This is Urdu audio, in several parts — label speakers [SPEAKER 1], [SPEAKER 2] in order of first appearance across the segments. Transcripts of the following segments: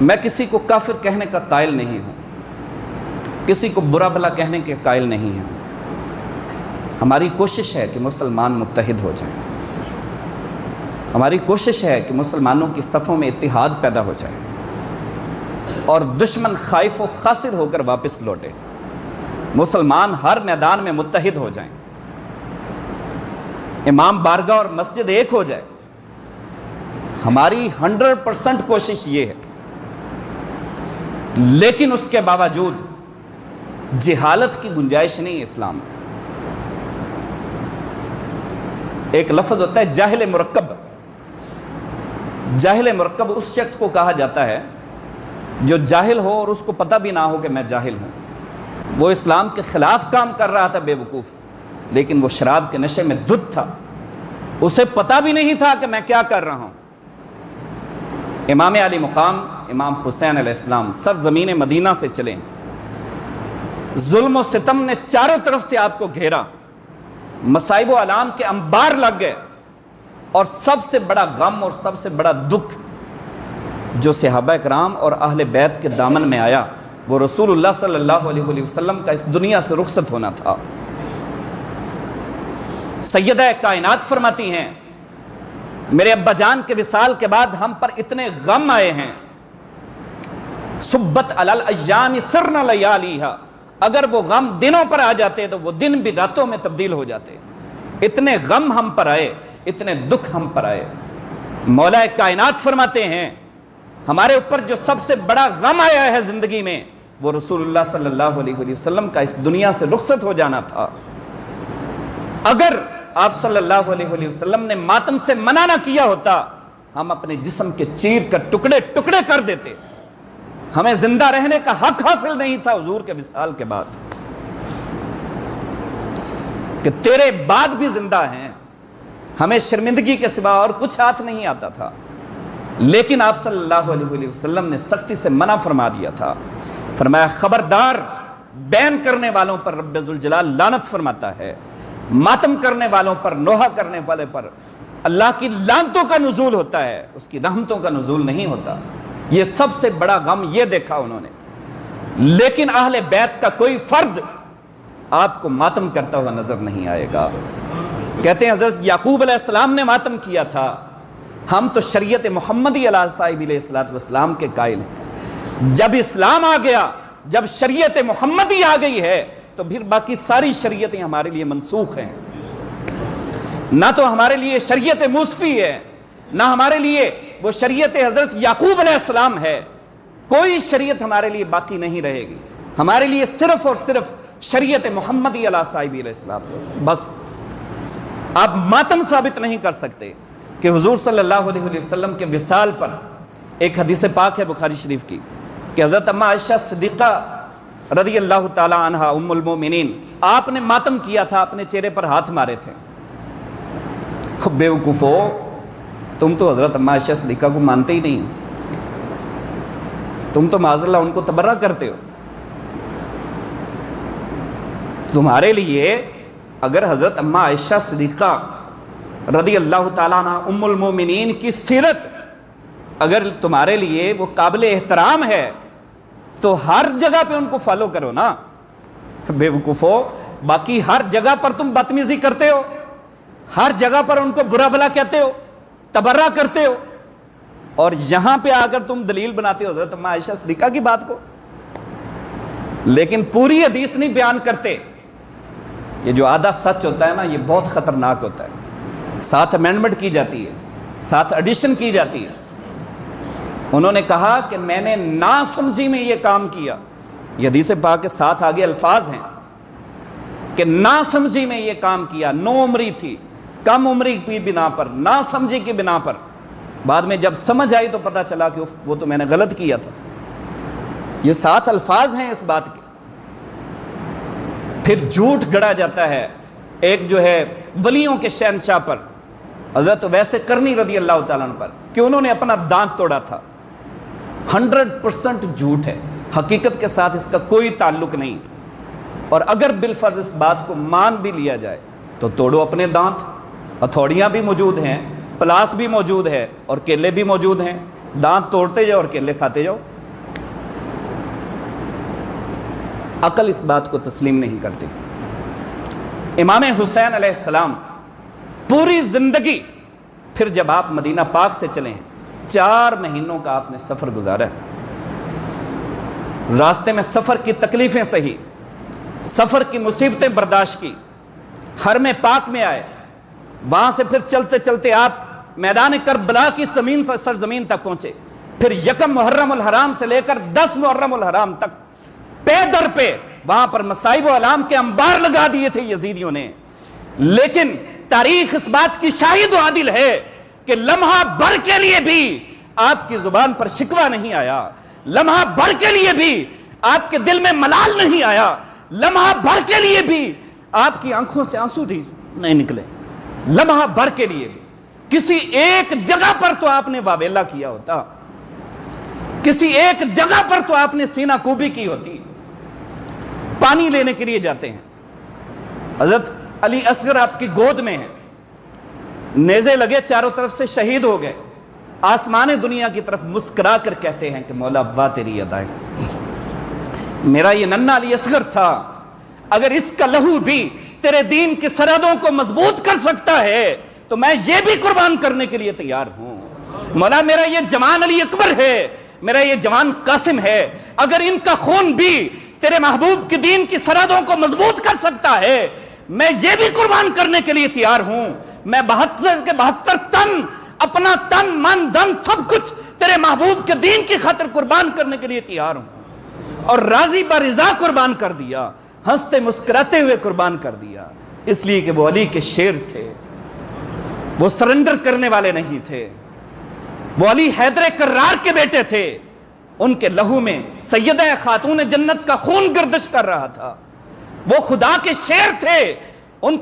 [SPEAKER 1] میں کسی کو کافر کہنے کا قائل نہیں ہوں، کسی کو برا بھلا کہنے کے قائل نہیں ہوں۔ ہماری کوشش ہے کہ مسلمان متحد ہو جائیں، ہماری کوشش ہے کہ مسلمانوں کی صفوں میں اتحاد پیدا ہو جائے اور دشمن خائف و خاسر ہو کر واپس لوٹے، مسلمان ہر میدان میں متحد ہو جائیں، امام بارگاہ اور مسجد ایک ہو جائے۔ ہماری 100% کوشش یہ ہے، لیکن اس کے باوجود جہالت کی گنجائش نہیں ہے اسلام میں۔ ایک لفظ ہوتا ہے جاہل مرکب۔ جاہل مرکب اس شخص کو کہا جاتا ہے جو جاہل ہو اور اس کو پتہ بھی نہ ہو کہ میں جاہل ہوں۔ وہ اسلام کے خلاف کام کر رہا تھا بے وقوف، لیکن وہ شراب کے نشے میں دھت تھا، اسے پتہ بھی نہیں تھا کہ میں کیا کر رہا ہوں۔ امام علی مقام امام حسین علیہ السلام سرزمین مدینہ سے چلے، ظلم و ستم نے چاروں طرف سے آپ کو گھیرا، مصائب و آلام کے انبار لگ گئے، اور سب سے بڑا غم اور سب سے بڑا دکھ جو صحابہ کرام اور اہل بیت کے دامن میں آیا وہ رسول اللہ صلی اللہ علیہ وسلم کا اس دنیا سے رخصت ہونا تھا۔ سیدہ کائنات فرماتی ہیں میرے ابا جان کے وصال کے بعد ہم پر اتنے غم آئے ہیں، صبت علی الایام سرن لیالیہا، اگر وہ غم دنوں پر آ جاتے تو وہ دن بھی راتوں میں تبدیل ہو جاتے۔ اتنے غم ہم پر آئے، اتنے دکھ ہم پر آئے۔ مولا کائنات فرماتے ہیں ہمارے اوپر جو سب سے بڑا غم آیا ہے زندگی میں وہ رسول اللہ صلی اللہ علیہ وسلم کا اس دنیا سے رخصت ہو جانا تھا۔ اگر آپ صلی اللہ علیہ وسلم نے ماتم سے منع نہ کیا ہوتا ہم اپنے جسم کے چیر کر ٹکڑے ٹکڑے کر دیتے، ہمیں زندہ رہنے کا حق حاصل نہیں تھا حضور کے وصال کے بعد، کہ تیرے بعد بھی زندہ ہیں، ہمیں شرمندگی کے سوا اور کچھ ہاتھ نہیں آتا تھا، لیکن آپ صلی اللہ علیہ وسلم نے سختی سے منع فرما دیا تھا۔ فرمایا خبردار، بین کرنے والوں پر رب ذوالجلال لعنت فرماتا ہے، ماتم کرنے والوں پر، نوحہ کرنے والے پر اللہ کی لعنتوں کا نزول ہوتا ہے، اس کی رحمتوں کا نزول نہیں ہوتا۔ یہ سب سے بڑا غم یہ دیکھا انہوں نے، لیکن اہل بیت کا کوئی فرد آپ کو ماتم کرتا ہوا نظر نہیں آئے گا۔ کہتے ہیں حضرت یعقوب علیہ السلام نے ماتم کیا تھا، ہم تو شریعت محمدی علیہ صاحب علیہ السلام کے قائل ہیں۔ جب اسلام آ گیا، جب شریعت محمدی آ گئی ہے تو پھر باقی ساری شریعتیں ہمارے لیے منسوخ ہیں۔ نہ تو ہمارے لیے شریعت موسفی ہے، نہ ہمارے لیے وہ شریعت حضرت یعقوب علیہ السلام ہے، کوئی شریعت ہمارے لیے باقی نہیں رہے گی۔ ہمارے لیے صرف اور صرف شریعت محمدی علیہ صاحب علیہ السلام، بس۔ آپ ماتم ثابت نہیں کر سکتے کہ حضور صلی اللہ علیہ وسلم کے وصال پر ایک حدیث پاک ہے بخاری شریف کی کہ حضرت اماں عائشہ صدیقہ رضی اللہ تعالی عنہا ام المومنین، آپ نے ماتم کیا تھا، اپنے چہرے پر ہاتھ مارے تھے۔ بے وقوفو، تم تو حضرت اماں عائشہ صدیقہ کو مانتے ہی نہیں، تم تو معاذ اللہ ان کو تبرہ کرتے ہو۔ تمہارے لیے اگر حضرت اماں عائشہ صدیقہ رضی اللہ تعالیٰ عنہ ام المومنین کی سیرت اگر تمہارے لیے وہ قابل احترام ہے تو ہر جگہ پہ ان کو فالو کرو نا۔ بے وقوفو، باقی ہر جگہ پر تم بدتمیزی کرتے ہو، ہر جگہ پر ان کو برا بھلا کہتے ہو، تبرہ کرتے ہو، اور یہاں پہ آ کر تم دلیل بناتے ہو حضرت اماں عائشہ صدیقہ کی بات کو، لیکن پوری حدیث نہیں بیان کرتے۔ یہ جو آدھا سچ ہوتا ہے نا، یہ بہت خطرناک ہوتا ہے، ساتھ امینڈمنٹ کی جاتی ہے، ساتھ ایڈیشن کی جاتی ہے۔ انہوں نے کہا کہ میں نے نا سمجھی میں یہ کام کیا، یہ حدیث پاک کے ساتھ آگے الفاظ ہیں کہ نا سمجھی میں یہ کام کیا، نو عمری تھی، کم عمری کی بنا پر، نا سمجھی کی بنا پر، بعد میں جب سمجھ آئی تو پتہ چلا کہ وہ تو میں نے غلط کیا تھا۔ یہ ساتھ الفاظ ہیں اس بات کے۔ پھر جھوٹ گڑا جاتا ہے ایک جو ہے ولیوں کے شہنشاہ پر، حضرت ویسے کرنی رضی اللہ تعالیٰ عنہ پر، کہ انہوں نے اپنا دانت توڑا تھا۔ 100% جھوٹ ہے، حقیقت کے ساتھ اس کا کوئی تعلق نہیں، اور اگر بالفرض اس بات کو مان بھی لیا جائے تو توڑو اپنے دانت، ہتھوڑیاں بھی موجود ہیں، پلاس بھی موجود ہے اور کیلے بھی موجود ہیں، دانت توڑتے جاؤ اور کیلے کھاتے جاؤ۔ عقل اس بات کو تسلیم نہیں کرتی۔ امام حسین علیہ السلام پوری زندگی، پھر جب آپ مدینہ پاک سے چلے ہیں 4 مہینوں کا آپ نے سفر گزارا ہے۔ راستے میں سفر کی تکلیفیں سہی، سفر کی مصیبتیں برداشت کی، حرم پاک میں آئے، وہاں سے پھر چلتے چلتے آپ میدان کربلا کی سرزمین تک پہنچے، پھر 1 محرم الحرام سے لے کر 10 محرم الحرام تک پے در پہ وہاں پر مصائب و علام کے انبار لگا دیے تھے یزیدیوں نے، لیکن تاریخ اس بات کی شاہد و عادل ہے کہ لمحہ بھر کے لیے بھی آپ کی زبان پر شکوہ نہیں آیا، لمحہ بھر کے لیے بھی آپ کے دل میں ملال نہیں آیا، لمحہ بھر کے لیے بھی آپ کی آنکھوں سے آنسو نہیں نکلے، لمحہ بھر کے لیے بھی۔ کسی ایک جگہ پر تو آپ نے واویلا کیا ہوتا، کسی ایک جگہ پر تو آپ نے سینہ کوبی کی ہوتی۔ پانی لینے کے لیے جاتے ہیں، حضرت علی اصغر آپ کی گود میں ہیں، نیزے لگے چاروں طرف سے شہید ہو گئے، آسمان دنیا کی طرف مسکرا کر کہتے ہیں کہ مولا واہ تیری ادائیں، میرا یہ ننھا علی اصغر تھا، اگر اس کا لہو بھی تیرے دین کی سرحدوں کو مضبوط کر سکتا ہے تو میں یہ بھی قربان کرنے کے لیے تیار ہوں۔ مولا میرا یہ جوان علی اکبر ہے، میرا یہ جوان قاسم ہے، اگر ان کا خون بھی تیرے محبوب کی دین کی سرحدوں کو مضبوط کر سکتا ہے میں یہ بھی قربان کرنے کے لیے تیار ہوں۔ میں 72 کے 72 تن اپنا تن من دم سب کچھ تیرے محبوب کے دین کی خاطر قربان کرنے کے لیے تیار ہوں، اور راضی برضا قربان کر دیا، ہنستے مسکراتے ہوئے قربان کر دیا، اس لیے کہ وہ علی کے شیر تھے، وہ سرنڈر کرنے والے نہیں تھے، وہ علی حیدر کرار کے بیٹے تھے، ان کے لہو میں سیدہ خاتون جنت کا خون گردش کر رہا تھا، وہ خدا کے شیر تھے،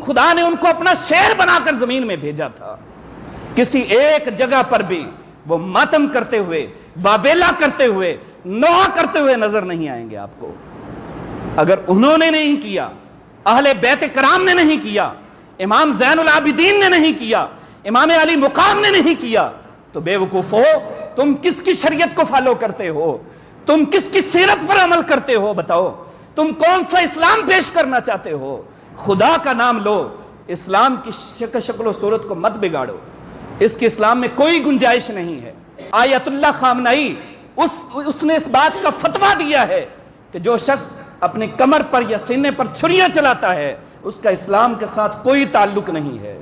[SPEAKER 1] خدا نے ان کو اپنا شیر بنا کر زمین میں بھیجا تھا۔ کسی ایک جگہ پر بھی وہ ماتم کرتے ہوئے، واویلا کرتے ہوئے، نوحہ کرتے ہوئے نظر نہیں آئیں گے آپ کو۔ اگر انہوں نے نہیں کیا، اہل بیت کرام نے نہیں کیا، امام زین العابدین نے نہیں کیا، امام علی مقام نے نہیں کیا، تو بے وقوفو تم کس کی شریعت کو فالو کرتے ہو؟ تم کس کی سیرت پر عمل کرتے ہو؟ بتاؤ تم کون سا اسلام پیش کرنا چاہتے ہو؟ خدا کا نام لو، اسلام کی شکل و صورت کو مت بگاڑو، اس کے اسلام میں کوئی گنجائش نہیں ہے۔ آیت اللہ خامنائی اس نے اس بات کا فتویٰ دیا ہے کہ جو شخص اپنے کمر پر یا سینے پر چھریاں چلاتا ہے اس کا اسلام کے ساتھ کوئی تعلق نہیں ہے۔